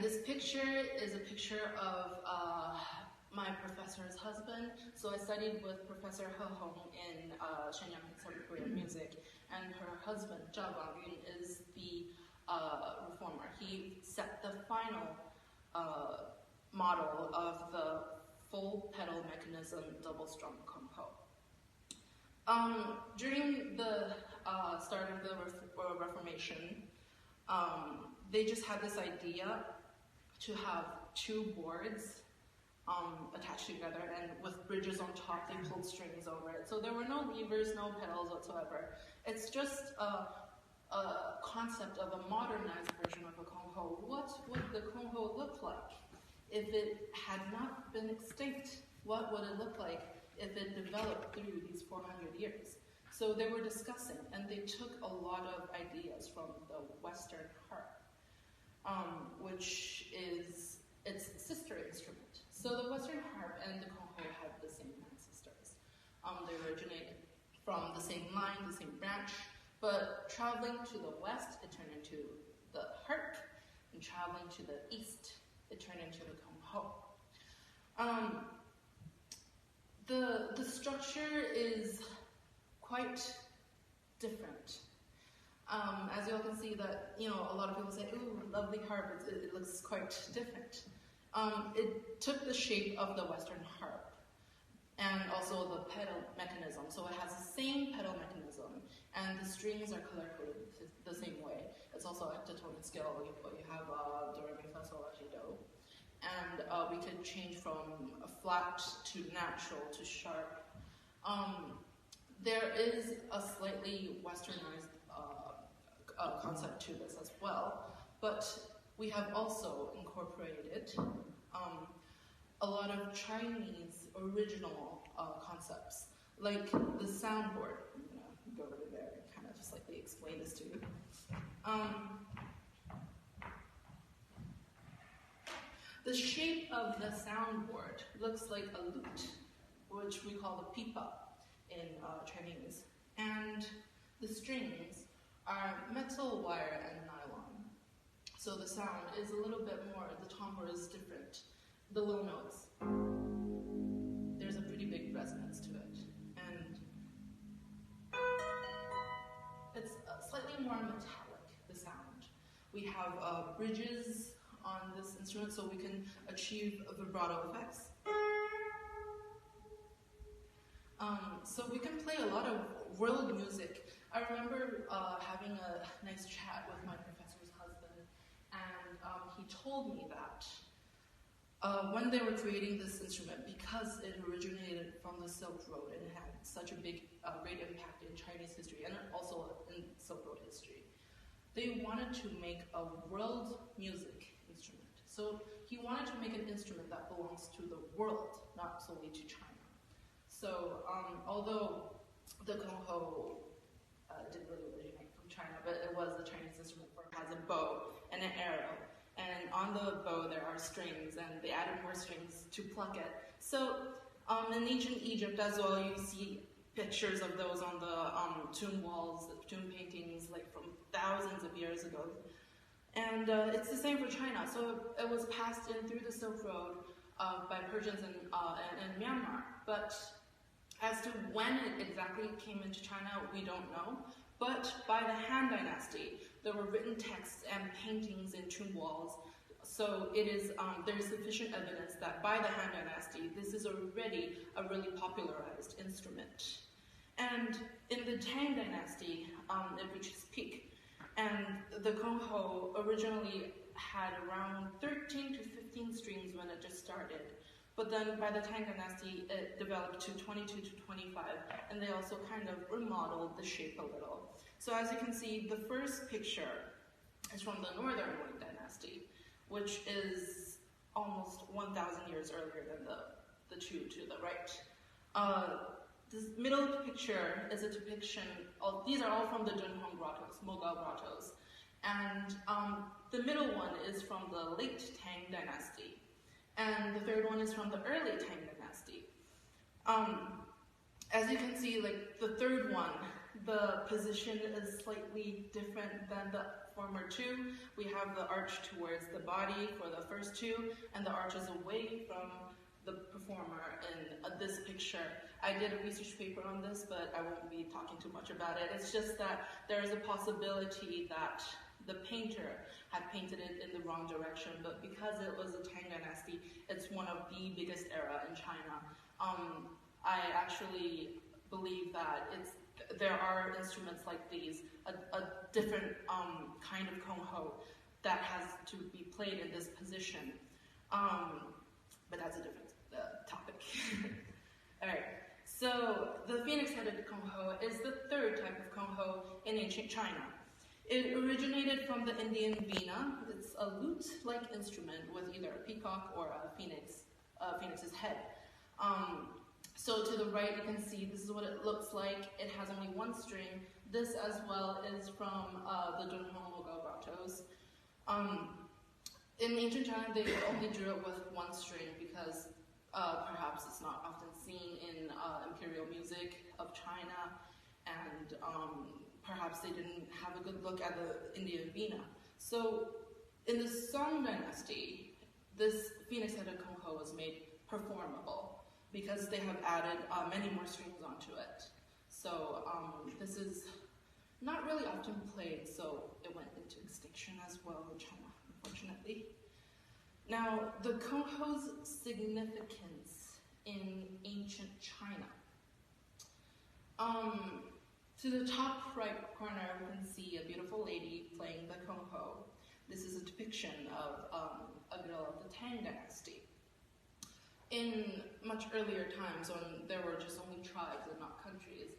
this picture is a picture of my professor's husband. So I studied with Professor He Hong in Shenyang Contemporary Music, and her husband, Zhao is the reformer. He set the final model of the full pedal mechanism double strum compo. During the start of the Reformation, they just had this idea to have two boards attached together, and with bridges on top, they pulled strings over it. So there were no levers, no pedals whatsoever. It's just a concept of a modernized version of a kongho. What would the kongho look like if it had not been extinct? What would it look like if it developed through these 400 years? So they were discussing, and they took a lot of ideas from the Western harp, which is its sister instrument. So the Western harp and the kongho had the same ancestors. They originated from the same line, the same branch, but traveling to the west, it turned into the harp, and traveling to the east, it turned into the kongho. The structure is quite different. As you all can see that, a lot of people say, ooh, lovely harp, it looks quite different. It took the shape of the Western harp and also the pedal mechanism. So it has the same pedal mechanism, and the strings are color-coded the same way. It's also a heptatonic scale. You have do, re, mi, fa, sol, la, si, do. And we could change from flat to natural to sharp. There is a slightly westernized concept to this as well, but we have also incorporated a lot of Chinese original concepts, like the soundboard. I'm going to go over there and kind of just slightly explain this to you. The shape of the soundboard looks like a lute, which we call the pipa in Chinese, and the strings are metal, wire, and nylon. So the sound is a little bit more, the timbre is different. The low notes, there's a pretty big resonance to it, and it's slightly more metallic, the sound. We have bridges on this instrument so we can achieve vibrato effects. So we can play a lot of world music. I remember having a nice chat with my professor's husband, and he told me that when they were creating this instrument, because it originated from the Silk Road and it had such a big, great impact in Chinese history and also in Silk Road history, they wanted to make a world music instrument. So he wanted to make an instrument that belongs to the world, not solely to China. So although the kongho didn't really originate from China, but it was a Chinese instrument where it has a bow and an arrow. And on the bow there are strings, and they added more strings to pluck it. So in ancient Egypt as well, you see pictures of those on the tomb walls, tomb paintings, like from thousands of years ago. And it's the same for China. So it was passed in through the Silk Road by Persians in Myanmar. But as to when it exactly came into China, we don't know. But by the Han Dynasty, there were written texts and paintings in tomb walls. So it is there is sufficient evidence that by the Han Dynasty, this is already a really popularized instrument. And in the Tang Dynasty, it reached its peak. And the kongho originally had around 13 to 15 strings when it just started. But then by the Tang Dynasty, it developed to 22 to 25, and they also kind of remodeled the shape a little. So as you can see, the first picture is from the Northern Wang Dynasty, which is almost 1,000 years earlier than the two to the right. This middle picture is a depiction of, these are all from the Dunhuang grottos, Mogao grottos. And the middle one is from the late Tang Dynasty. And the third one is from the early Tang Dynasty. As you can see, like the third one, the position is slightly different than the former two. We have the arch towards the body for the first two, and the arch is away from the performer in this picture. I did a research paper on this, but I won't be talking too much about it. It's just that there is a possibility that the painter had painted it in the wrong direction, but because it was the Tang Dynasty, it's one of the biggest era in China. I actually believe that there are instruments like these, a different kind of kongho that has to be played in this position. But that's a different topic. All right, so the phoenix-headed kongho is the third type of kongho in ancient China. It originated from the Indian veena. It's a lute-like instrument with either a peacock or a phoenix's head. So to the right, you can see this is what it looks like. It has only one string. This as well is from the Dunhuang grottos. In ancient China, they only drew it with one string because perhaps it's not often seen in imperial music of China, and perhaps they didn't have a good look at the Indian veena. So in the Song dynasty, this phoenix-headed kongho was made performable because they have added many more strings onto it. So this is not really often played, so it went into extinction as well in China, unfortunately. Now, the kongho's significance in ancient China. To the top right corner, we can see a beautiful lady playing the kongho. This is a depiction of a girl of the Tang dynasty. In much earlier times, when there were just only tribes and not countries,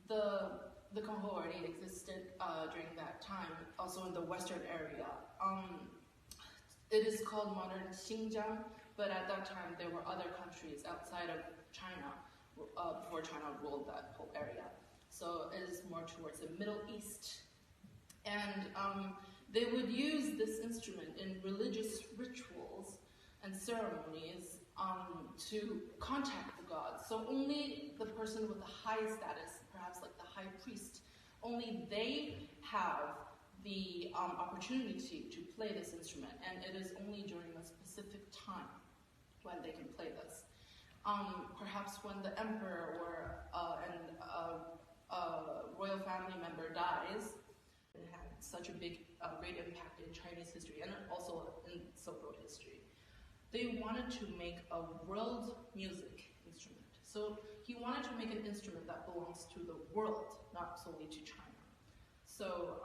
the kongho already existed during that time, also in the western area. It is called modern Xinjiang, but at that time there were other countries outside of China before China ruled that whole area. So it is more towards the Middle East. And they would use this instrument in religious rituals and ceremonies to contact the gods. So only the person with the highest status, perhaps like the high priest, only they have the opportunity to play this instrument, and it is only during a specific time when they can play this. Perhaps when the emperor or a royal family member dies, it had such a great impact in Chinese history and also in Silk Road history. They wanted to make a world music instrument. So he wanted to make an instrument that belongs to the world, not solely to China. So